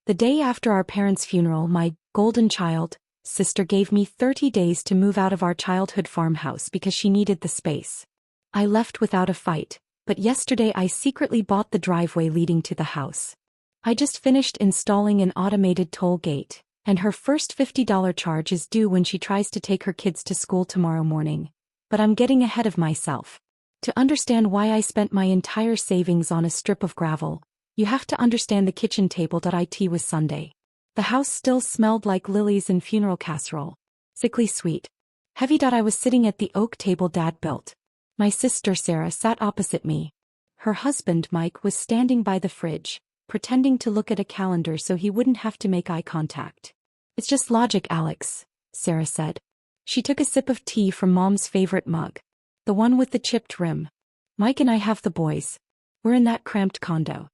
The day after our parents' funeral, my golden child sister gave me 30 days to move out of our childhood farmhouse because she needed the space. I left without a fight, but yesterday I secretly bought the driveway leading to the house. I just finished installing an automated toll gate, and her first $50 charge is due when she tries to take her kids to school tomorrow morning. But I'm getting ahead of myself. To understand why I spent my entire savings on a strip of gravel, you have to understand the kitchen table. It was Sunday. The house still smelled like lilies and funeral casserole. Sickly sweet. Heavy. I was sitting at the oak table Dad built. My sister Sarah sat opposite me. Her husband Mike was standing by the fridge, pretending to look at a calendar so he wouldn't have to make eye contact. It's just logic, Alex, Sarah said. She took a sip of tea from Mom's favorite mug, the one with the chipped rim. Mike and I have the boys. We're in that cramped condo.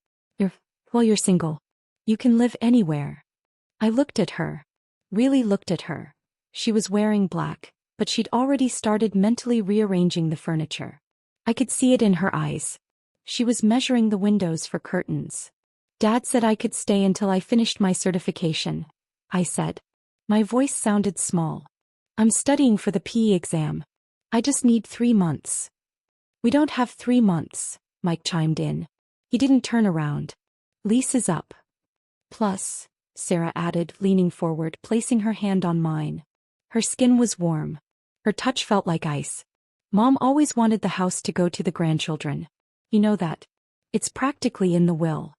You're single. You can live anywhere. I looked at her. Really looked at her. She was wearing black, but she'd already started mentally rearranging the furniture. I could see it in her eyes. She was measuring the windows for curtains. Dad said I could stay until I finished my certification, I said. My voice sounded small. I'm studying for the PE exam. I just need 3 months. We don't have 3 months, Mike chimed in. He didn't turn around. Lease is up. Plus, Sarah added, leaning forward, placing her hand on mine. Her skin was warm. Her touch felt like ice. Mom always wanted the house to go to the grandchildren. You know that. It's practically in the will.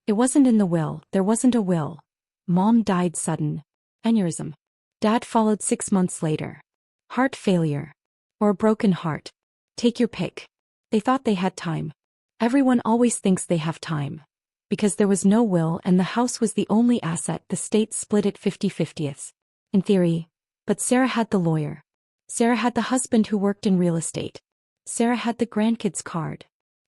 It wasn't in the will. There wasn't a will. Mom died sudden. Aneurysm. Dad followed 6 months later. Heart failure. Or a broken heart. Take your pick. They thought they had time. Everyone always thinks they have time. Because there was no will and the house was the only asset, the state split it 50-50. In theory. But Sarah had the lawyer. Sarah had the husband who worked in real estate. Sarah had the grandkids card.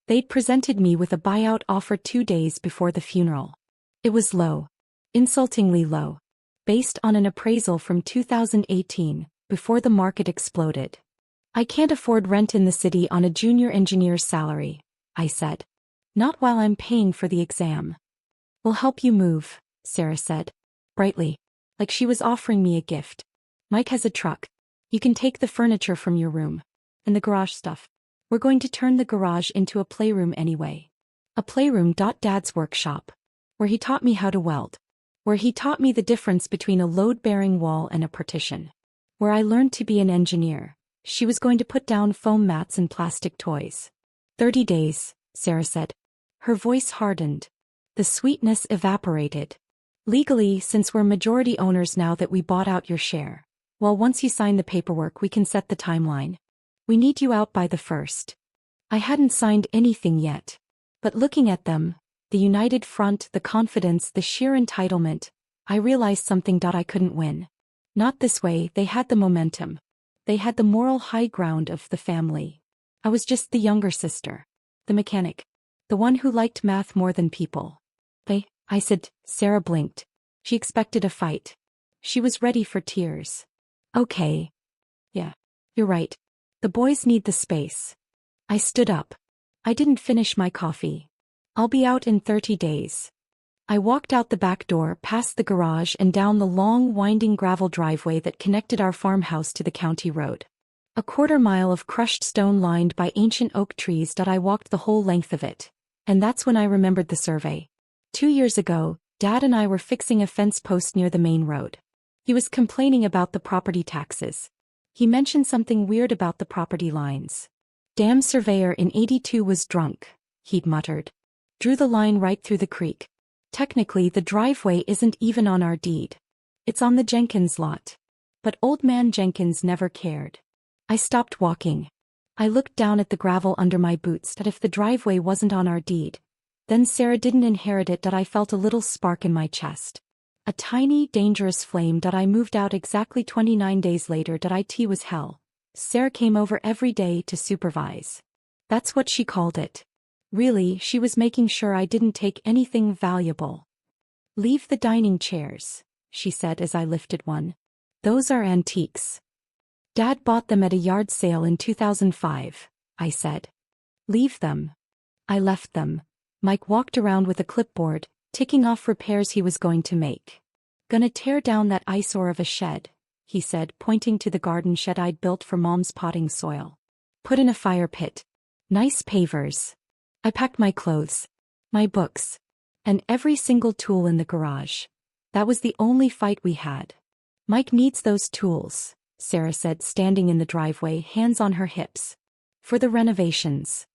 They'd presented me with a buyout offer 2 days before the funeral. It was low. Insultingly low. Based on an appraisal from 2018, before the market exploded. I can't afford rent in the city on a junior engineer's salary, I said. Not while I'm paying for the exam. We'll help you move, Sarah said. Brightly. Like she was offering me a gift. Mike has a truck. You can take the furniture from your room. And the garage stuff. We're going to turn the garage into a playroom anyway. A playroom. Dad's workshop. Where he taught me how to weld. Where he taught me the difference between a load-bearing wall and a partition. Where I learned to be an engineer. She was going to put down foam mats and plastic toys. 30 days, Sarah said. Her voice hardened. The sweetness evaporated. Legally, since we're majority owners now that we bought out your share. Well, once you sign the paperwork we can set the timeline. We need you out by the 1st. I hadn't signed anything yet. But looking at them, the united front, the confidence, the sheer entitlement, I realized something. I couldn't win. Not this way. They had the momentum. They had the moral high ground of the family. I was just the younger sister. The mechanic. The one who liked math more than people. I said. Sarah blinked. She expected a fight. She was ready for tears. Okay. Yeah. You're right. The boys need the space. I stood up. I didn't finish my coffee. I'll be out in 30 days. I walked out the back door, past the garage and down the long, winding gravel driveway that connected our farmhouse to the county road. A 1/4 mile of crushed stone lined by ancient oak trees. I walked the whole length of it. And that's when I remembered the survey. 2 years ago, Dad and I were fixing a fence post near the main road. He was complaining about the property taxes. He mentioned something weird about the property lines. Damn surveyor in 82 was drunk, he'd muttered. Drew the line right through the creek. Technically the driveway isn't even on our deed. It's on the Jenkins lot. But old man Jenkins never cared. I stopped walking. I looked down at the gravel under my boots. That if the driveway wasn't on our deed, then Sarah didn't inherit it. I felt a little spark in my chest. A tiny, dangerous flame. I moved out exactly 29 days later. It was hell. Sarah came over every day to supervise. That's what she called it. Really, she was making sure I didn't take anything valuable. Leave the dining chairs, she said as I lifted one. Those are antiques. Dad bought them at a yard sale in 2005, I said. Leave them. I left them. Mike walked around with a clipboard, ticking off repairs he was going to make. Gonna tear down that eyesore of a shed, he said, pointing to the garden shed I'd built for Mom's potting soil. Put in a fire pit. Nice pavers. I packed my clothes, my books, and every single tool in the garage. That was the only fight we had. Mike needs those tools, Sarah said, standing in the driveway, hands on her hips. For the renovations.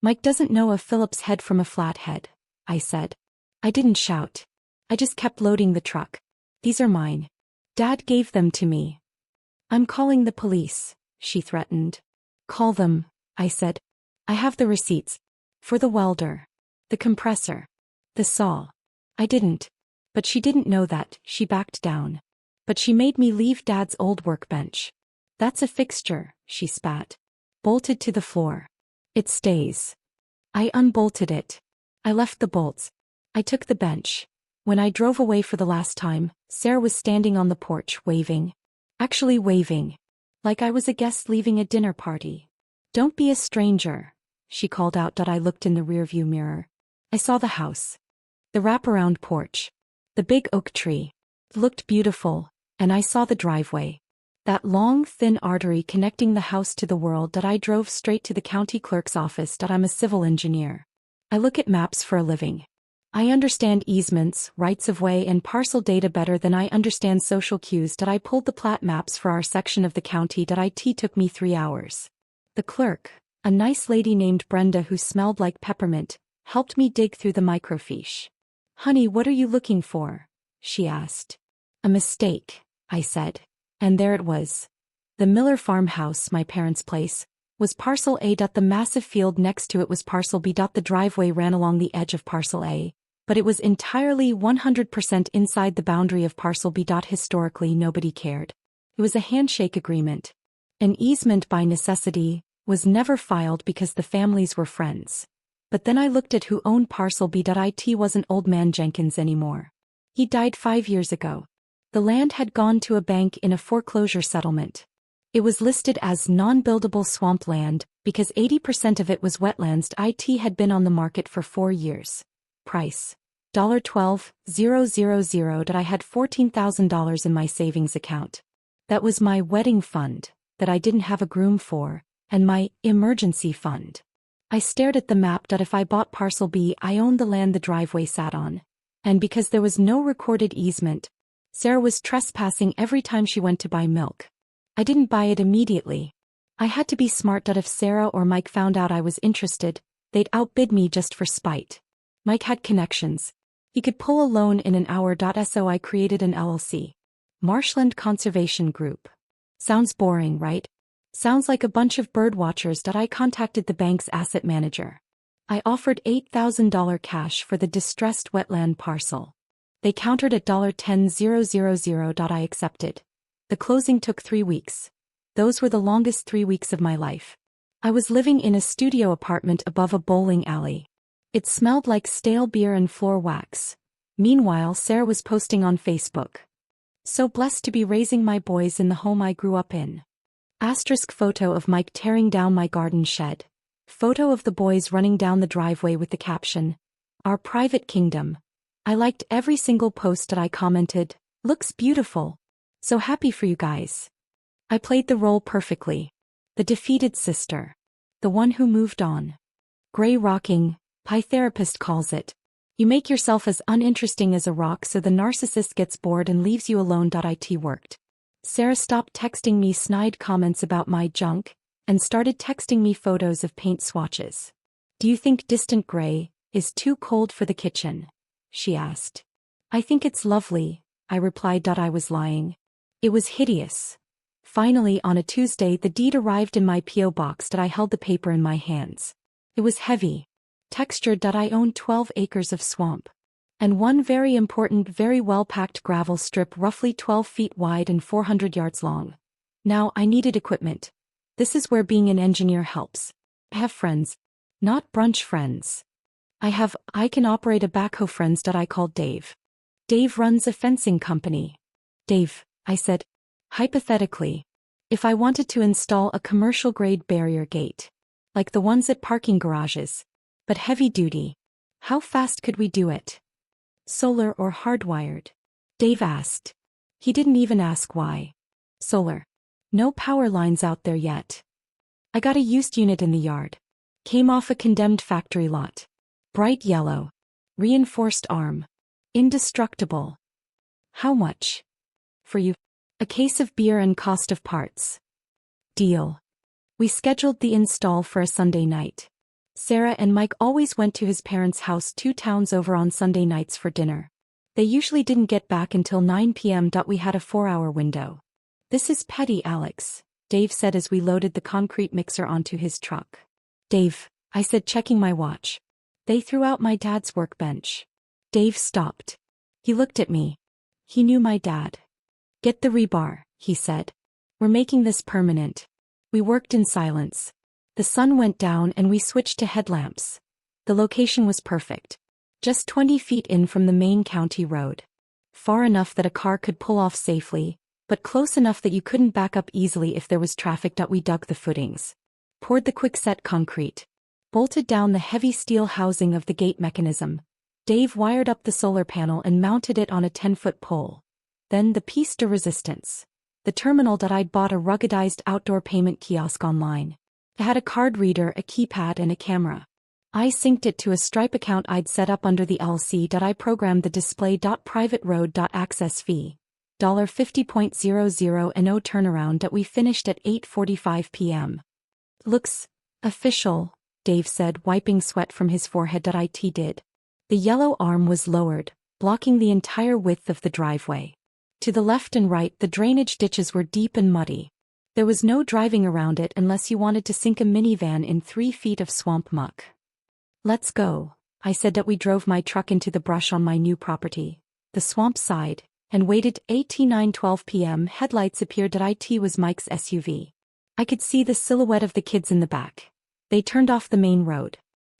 Mike doesn't know a Phillips head from a flathead, I said. I didn't shout. I just kept loading the truck. These are mine. Dad gave them to me. I'm calling the police, she threatened. Call them, I said. I have the receipts. For the welder. The compressor. The saw. I didn't. But she didn't know that, she backed down. But she made me leave Dad's old workbench. That's a fixture, she spat. Bolted to the floor. It stays. I unbolted it. I left the bolts. I took the bench. When I drove away for the last time, Sarah was standing on the porch, waving. Actually waving. Like I was a guest leaving a dinner party. Don't be a stranger, she called out. I looked in the rearview mirror. I saw the house. The wraparound porch. The big oak tree. It looked beautiful, and I saw the driveway. That long, thin artery connecting the house to the world. I drove straight to the county clerk's office. I'm a civil engineer. I look at maps for a living. I understand easements, rights-of-way, and parcel data better than I understand social cues. I pulled the plat maps for our section of the county. It took me 3 hours. The clerk, a nice lady named Brenda who smelled like peppermint, helped me dig through the microfiche. Honey, what are you looking for? She asked. A mistake, I said. And there it was. The Miller farmhouse, my parents' place, was parcel A. The massive field next to it was parcel B. The driveway ran along the edge of parcel A, but it was entirely 100% inside the boundary of parcel B. Historically, nobody cared. It was a handshake agreement. An easement by necessity was never filed because the families were friends. But then I looked at who owned parcel B. It wasn't Old Man Jenkins anymore. He died 5 years ago. The land had gone to a bank in a foreclosure settlement. It was listed as non-buildable swampland because 80% of it was wetlands. It had been on the market for 4 years. Price. $12,000. I had $14,000 in my savings account. That was my wedding fund, that I didn't have a groom for, and my emergency fund. I stared at the map. If I bought parcel B, I owned the land the driveway sat on. And because there was no recorded easement, Sarah was trespassing every time she went to buy milk. I didn't buy it immediately. I had to be smart. If Sarah or Mike found out I was interested, they'd outbid me just for spite. Mike had connections. He could pull a loan in an hour. So I created an LLC. Marshland Conservation Group. Sounds boring, right? Sounds like a bunch of birdwatchers. I contacted the bank's asset manager. I offered $8,000 cash for the distressed wetland parcel. They countered at $10,000. I accepted. The closing took 3 weeks. Those were the longest 3 weeks of my life. I was living in a studio apartment above a bowling alley. It smelled like stale beer and floor wax. Meanwhile, Sarah was posting on Facebook. So blessed to be raising my boys in the home I grew up in. Asterisk photo of Mike tearing down my garden shed. Photo of the boys running down the driveway with the caption, "Our private kingdom." I liked every single post. I commented, "Looks beautiful. So happy for you guys." I played the role perfectly. The defeated sister. The one who moved on. Gray rocking, my therapist calls it. You make yourself as uninteresting as a rock so the narcissist gets bored and leaves you alone. It worked. Sarah stopped texting me snide comments about my junk, and started texting me photos of paint swatches. "Do you think distant gray is too cold for the kitchen?" she asked. "I think it's lovely," I replied. I was lying. It was hideous. Finally, on a Tuesday, the deed arrived in my P.O. box. I held the paper in my hands. It was heavy. Textured. I owned 12 acres of swamp. And one very important, very well-packed gravel strip roughly 12 feet wide and 400 yards long. Now, I needed equipment. This is where being an engineer helps. I have friends. Not brunch friends. I can operate a backhoe friends. I called Dave. Dave runs a fencing company. "Dave," I said, hypothetically, "if I wanted to install a commercial-grade barrier gate, like the ones at parking garages, but heavy-duty, how fast could we do it?" Solar or hardwired? Dave asked. He didn't even ask why. Solar. No power lines out there yet. I got a used unit in the yard. Came off a condemned factory lot. Bright yellow. Reinforced arm. Indestructible. How much? For you. A case of beer and cost of parts. Deal. We scheduled the install for a Sunday night. Sarah and Mike always went to his parents' house 2 towns over on Sunday nights for dinner. They usually didn't get back until 9 p.m. We had a 4-hour window. This is petty, Alex, Dave said as we loaded the concrete mixer onto his truck. Dave, I said, checking my watch. They threw out my dad's workbench. Dave stopped. He looked at me. He knew my dad. Get the rebar, he said. We're making this permanent. We worked in silence. The sun went down and we switched to headlamps. The location was perfect. Just 20 feet in from the main county road. Far enough that a car could pull off safely, but close enough that you couldn't back up easily if there was traffic. We dug the footings. Poured the quickset concrete. Bolted down the heavy steel housing of the gate mechanism. Dave wired up the solar panel and mounted it on a 10-foot pole. Then the piece de resistance. The terminal. I'd bought a ruggedized outdoor payment kiosk online. It had a card reader, a keypad and a camera. I synced it to a Stripe account I'd set up under the LC. I programmed the display. Private road. Access fee. $50.00 and no turnaround. We finished at 8:45 p.m. Looks official, Dave said, wiping sweat from his forehead. It did. The yellow arm was lowered, blocking the entire width of the driveway. To the left and right, the drainage ditches were deep and muddy. There was no driving around it unless you wanted to sink a minivan in 3 feet of swamp muck. Let's go, I said. We drove my truck into the brush on my new property, the swamp side, and waited. 9:12 p.m. Headlights appeared. It was Mike's SUV. I could see the silhouette of the kids in the back. They turned off the main road.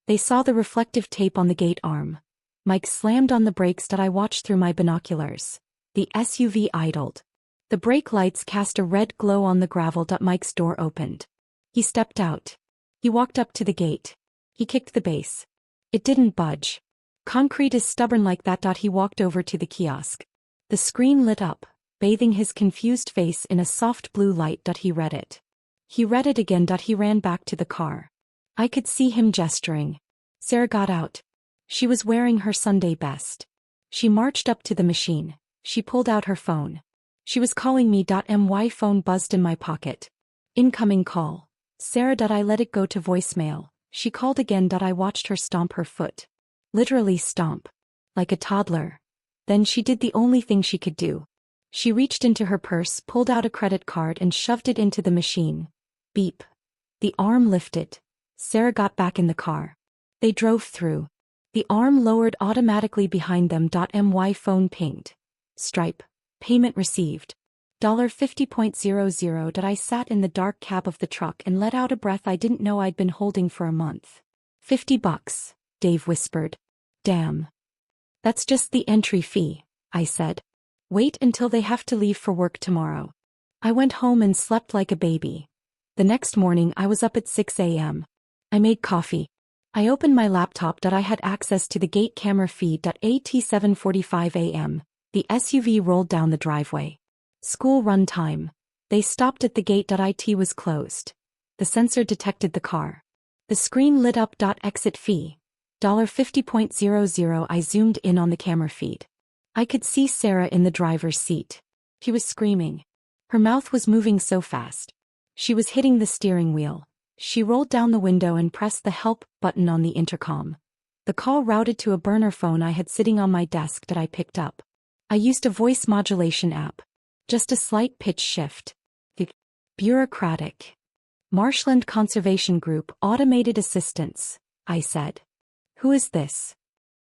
They saw the reflective tape on the gate arm. Mike slammed on the brakes. I watched through my binoculars. The SUV idled. The brake lights cast a red glow on the gravel. Mike's door opened. He stepped out. He walked up to the gate. He kicked the base. It didn't budge. Concrete is stubborn like that. He walked over to the kiosk. The screen lit up, bathing his confused face in a soft blue light. He read it. He read it again. He ran back to the car. I could see him gesturing. Sarah got out. She was wearing her Sunday best. She marched up to the machine. She pulled out her phone. She was calling me. My phone buzzed in my pocket. Incoming call. Sarah. I let it go to voicemail. She called again. I watched her stomp her foot. Literally stomp. Like a toddler. Then she did the only thing she could do. She reached into her purse, pulled out a credit card and shoved it into the machine. Beep. The arm lifted. Sarah got back in the car. They drove through. The arm lowered automatically behind them. My phone pinged. Stripe. Payment received. $50.00. I sat in the dark cab of the truck and let out a breath I didn't know I'd been holding for a month. $50, Dave whispered. Damn. That's just the entry fee, I said. Wait until they have to leave for work tomorrow. I went home and slept like a baby. The next morning I was up at 6 a.m. I made coffee. I opened my laptop. I had access to the gate camera feed. At 7:45 a.m. The SUV rolled down the driveway. School run time. They stopped at the gate. It was closed. The sensor detected the car. The screen lit up. Exit fee. $50.00. I zoomed in on the camera feed. I could see Sarah in the driver's seat. She was screaming. Her mouth was moving so fast. She was hitting the steering wheel. She rolled down the window and pressed the help button on the intercom. The call routed to a burner phone I had sitting on my desk. I picked up. I used a voice modulation app. Just a slight pitch shift. Bureaucratic. Marshland Conservation Group Automated Assistance, I said. Who is this?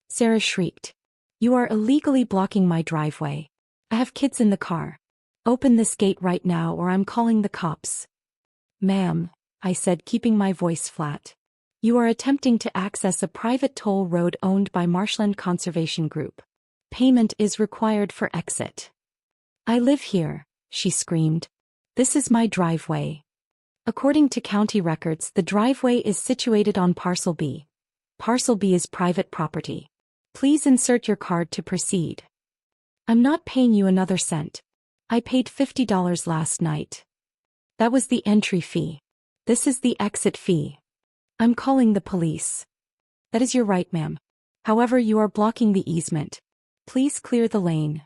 Sarah shrieked. You are illegally blocking my driveway. I have kids in the car. Open this gate right now or I'm calling the cops. Ma'am, I said, keeping my voice flat. You are attempting to access a private toll road owned by Marshland Conservation Group. Payment is required for exit. I live here, she screamed. This is my driveway. According to county records, the driveway is situated on Parcel B. Parcel B is private property. Please insert your card to proceed. I'm not paying you another cent. I paid $50 last night. That was the entry fee. This is the exit fee. I'm calling the police. That is your right, ma'am. However, you are blocking the easement. Please clear the lane.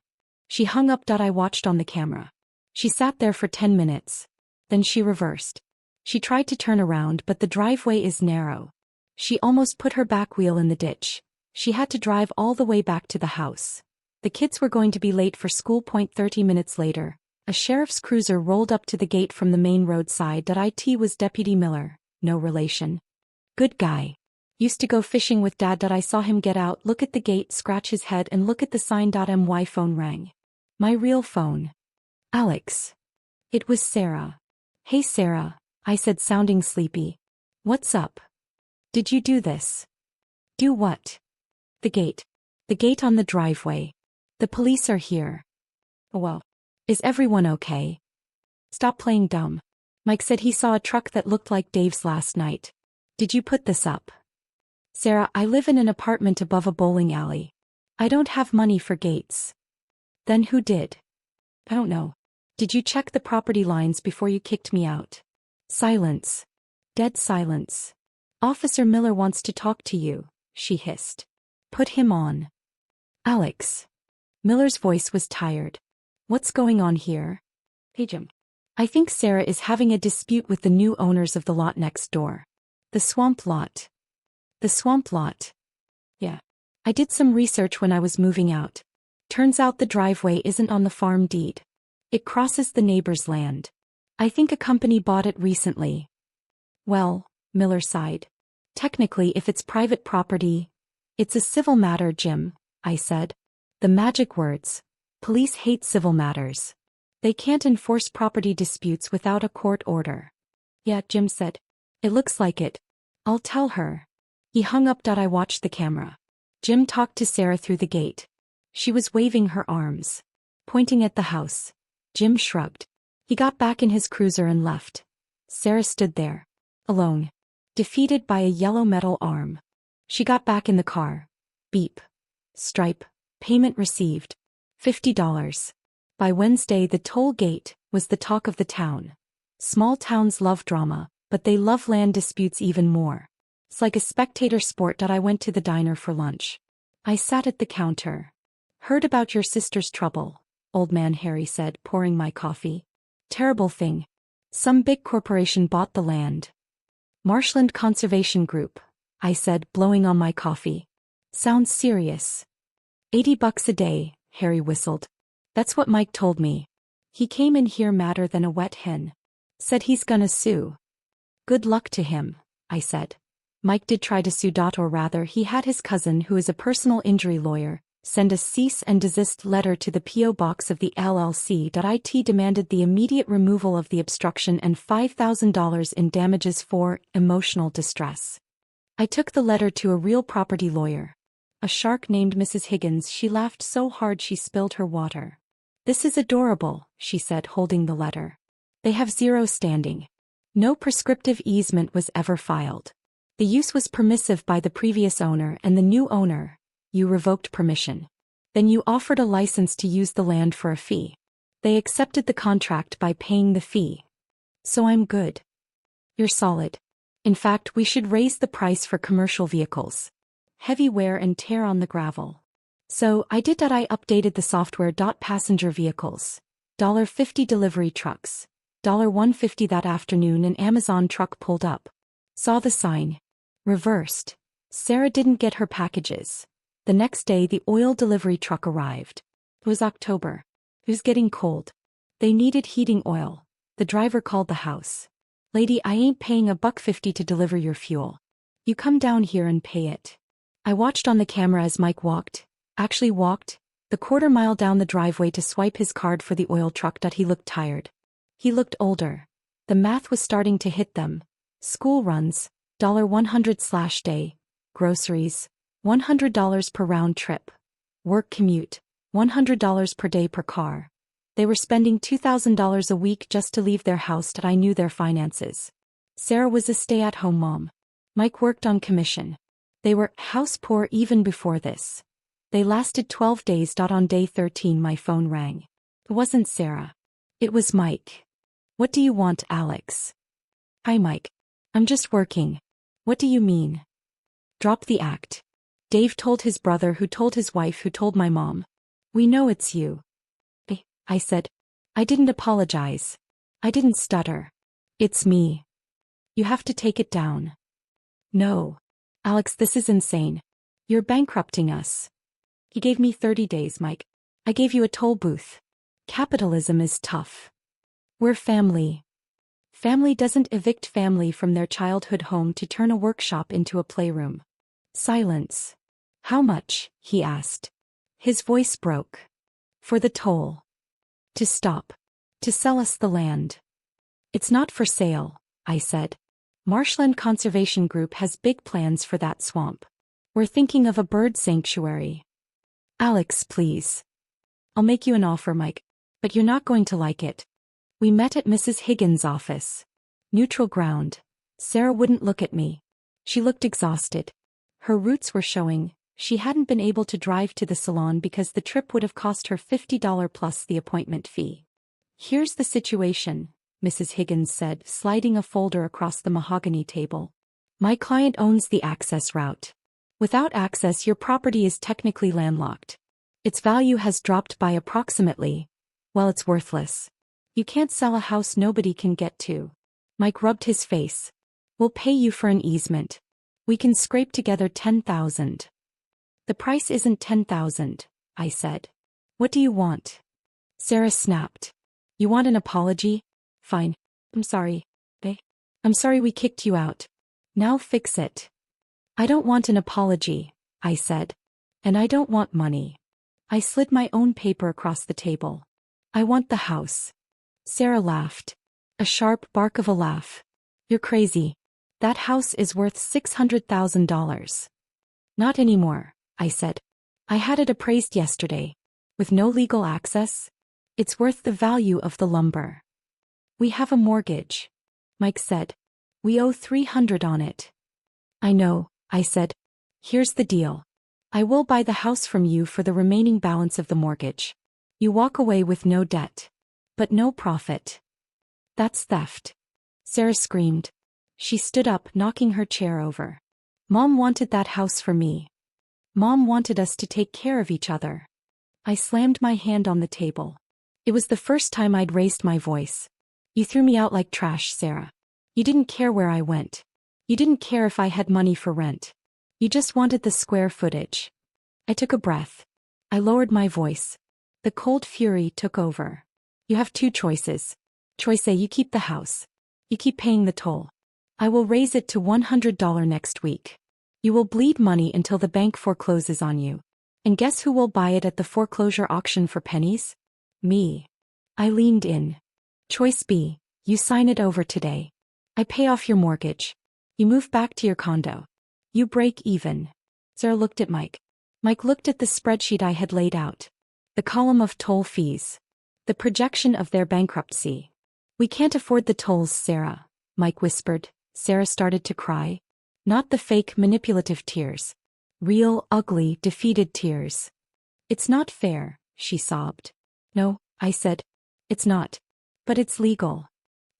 She hung up. I watched on the camera. She sat there for 10 minutes. Then she reversed. She tried to turn around, but the driveway is narrow. She almost put her back wheel in the ditch. She had to drive all the way back to the house. The kids were going to be late for school. 30 minutes later, a sheriff's cruiser rolled up to the gate from the main roadside. It was Deputy Miller, no relation. Good guy. Used to go fishing with Dad. I saw him get out, look at the gate, scratch his head, and look at the sign. My phone rang. My real phone. Alex. It was Sarah. Hey Sarah, I said, sounding sleepy. What's up? Did you do this? Do what? The gate. The gate on the driveway. The police are here. Well, is everyone okay? Stop playing dumb. Mike said he saw a truck that looked like Dave's last night. Did you put this up? Sarah, I live in an apartment above a bowling alley. I don't have money for gates. Then who did? I don't know. Did you check the property lines before you kicked me out? Silence. Dead silence. Officer Miller wants to talk to you, she hissed. Put him on. Alex. Miller's voice was tired. What's going on here? Hey Jim. I think Sarah is having a dispute with the new owners of the lot next door. The swamp lot. The swamp lot. Yeah. I did some research when I was moving out. Turns out the driveway isn't on the farm deed. It crosses the neighbor's land. I think a company bought it recently. Well, Miller sighed. Technically, if it's private property, it's a civil matter, Jim, I said. The magic words. Police hate civil matters. They can't enforce property disputes without a court order. Yeah, Jim said. It looks like it. I'll tell her. He hung up. I watched the camera. Jim talked to Sarah through the gate. She was waving her arms, pointing at the house. Jim shrugged. He got back in his cruiser and left. Sarah stood there, alone, defeated by a yellow metal arm. She got back in the car. Beep. Stripe. Payment received. $50. By Wednesday, the toll gate was the talk of the town. Small towns love drama, but they love land disputes even more. It's like a spectator sport. I went to the diner for lunch. I sat at the counter. Heard about your sister's trouble, Old Man Harry said, pouring my coffee. Terrible thing. Some big corporation bought the land. Marshland Conservation Group, I said, blowing on my coffee. Sounds serious. $80 a day, Harry whistled. That's what Mike told me. He came in here madder than a wet hen. Said he's gonna sue. Good luck to him, I said. Mike did try to sue. Or rather, he had his cousin, who is a personal injury lawyer, send a cease and desist letter to the P.O. box of the LLC. It demanded the immediate removal of the obstruction and $5,000 in damages for emotional distress. I took the letter to a real property lawyer. A shark named Mrs. Higgins. She laughed so hard she spilled her water. This is adorable, she said, holding the letter. They have zero standing. No prescriptive easement was ever filed. The use was permissive by the previous owner and the new owner. You revoked permission. Then you offered a license to use the land for a fee. They accepted the contract by paying the fee. So I'm good. You're solid. In fact, we should raise the price for commercial vehicles. Heavy wear and tear on the gravel. So I did. I updated the software. Passenger vehicles. $50 delivery trucks. $150 that afternoon. An Amazon truck pulled up. Saw the sign. Reversed. Sarah didn't get her packages. The next day the oil delivery truck arrived. It was October. It was getting cold. They needed heating oil. The driver called the house. Lady, I ain't paying $1.50 to deliver your fuel. You come down here and pay it. I watched on the camera as Mike walked the quarter-mile down the driveway to swipe his card for the oil truck. He looked tired. He looked older. The math was starting to hit them. School runs, $100/day. Groceries, $100 per round trip. Work commute, $100 per day per car. They were spending $2,000 a week just to leave their house. I knew their finances. Sarah was a stay-at-home mom. Mike worked on commission. They were house poor even before this. They lasted 12 days. On day 13 my phone rang. It wasn't Sarah. It was Mike. What do you want, Alex? Hi, Mike. I'm just working. What do you mean? Drop the act. Dave told his brother, who told his wife, who told my mom. We know it's you. I said. I didn't apologize. I didn't stutter. It's me. You have to take it down. No. Alex, this is insane. You're bankrupting us. He gave me 30 days, Mike. I gave you a toll booth. Capitalism is tough. We're family. Family doesn't evict family from their childhood home to turn a workshop into a playroom. Silence. How much? He asked. His voice broke. For the toll. To stop. To sell us the land. It's not for sale, I said. Marshland Conservation Group has big plans for that swamp. We're thinking of a bird sanctuary. Alex, please. I'll make you an offer, Mike, but you're not going to like it. We met at Mrs. Higgins' office. Neutral ground. Sarah wouldn't look at me. She looked exhausted. Her roots were showing. She hadn't been able to drive to the salon because the trip would have cost her $50 plus the appointment fee. Here's the situation, Mrs. Higgins said, sliding a folder across the mahogany table. My client owns the access route. Without access, your property is technically landlocked. Its value has dropped by approximately, well, it's worthless. You can't sell a house nobody can get to. Mike rubbed his face. We'll pay you for an easement. We can scrape together $10,000. The price isn't $10,000, I said. What do you want? Sarah snapped. You want an apology? Fine. I'm sorry, babe. I'm sorry we kicked you out. Now fix it. I don't want an apology, I said. And I don't want money. I slid my own paper across the table. I want the house. Sarah laughed. A sharp bark of a laugh. You're crazy. That house is worth $600,000. Not anymore, I said. I had it appraised yesterday. With no legal access, it's worth the value of the lumber. We have a mortgage, Mike said. We owe $300 on it. I know, I said. Here's the deal. I will buy the house from you for the remaining balance of the mortgage. You walk away with no debt. But no profit. That's theft. Sarah screamed. She stood up, knocking her chair over. Mom wanted that house for me. Mom wanted us to take care of each other. I slammed my hand on the table. It was the first time I'd raised my voice. You threw me out like trash, Sarah. You didn't care where I went. You didn't care if I had money for rent. You just wanted the square footage. I took a breath. I lowered my voice. The cold fury took over. You have two choices. Choice A, you keep the house. You keep paying the toll. I will raise it to $100 next week. You will bleed money until the bank forecloses on you. And guess who will buy it at the foreclosure auction for pennies? Me. I leaned in. Choice B, you sign it over today. I pay off your mortgage. You move back to your condo. You break even. Sarah looked at Mike. Mike looked at the spreadsheet I had laid out. The column of toll fees. The projection of their bankruptcy. We can't afford the tolls, Sarah, Mike whispered. Sarah started to cry. Not the fake, manipulative tears. Real, ugly, defeated tears. It's not fair, she sobbed. No, I said. It's not. But it's legal.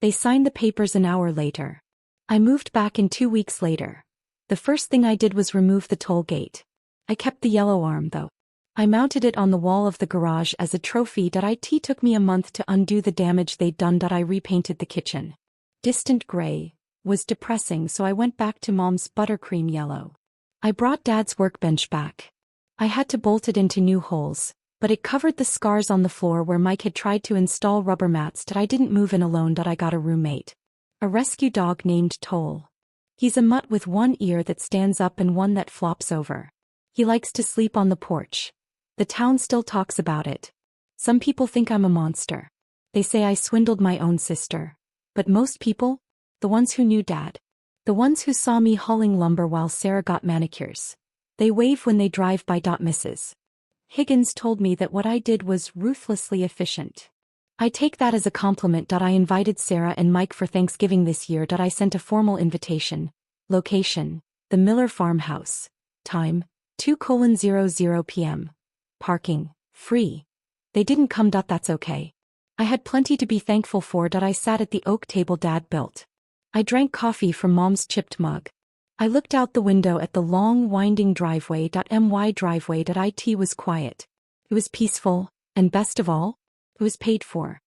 They signed the papers an hour later. I moved back in 2 weeks later. The first thing I did was remove the toll gate. I kept the yellow arm, though. I mounted it on the wall of the garage as a trophy. It took me a month to undo the damage they'd done. I repainted the kitchen. Distant gray was depressing, so I went back to Mom's buttercream yellow. I brought Dad's workbench back. I had to bolt it into new holes, but it covered the scars on the floor where Mike had tried to install rubber mats. I didn't move in alone. I got a roommate. A rescue dog named Toll. He's a mutt with one ear that stands up and one that flops over. He likes to sleep on the porch. The town still talks about it. Some people think I'm a monster. They say I swindled my own sister. But most people, the ones who knew Dad, the ones who saw me hauling lumber while Sarah got manicures, they wave when they drive by. Mrs. Higgins told me that what I did was ruthlessly efficient. I take that as a compliment. I invited Sarah and Mike for Thanksgiving this year. I sent a formal invitation. Location: the Miller farmhouse. Time: 2:00 p.m. Parking. Free. They didn't come. That's okay. I had plenty to be thankful for. I sat at the oak table Dad built. I drank coffee from Mom's chipped mug. I looked out the window at the long winding driveway. My driveway. It was quiet. It was peaceful, and best of all, it was paid for.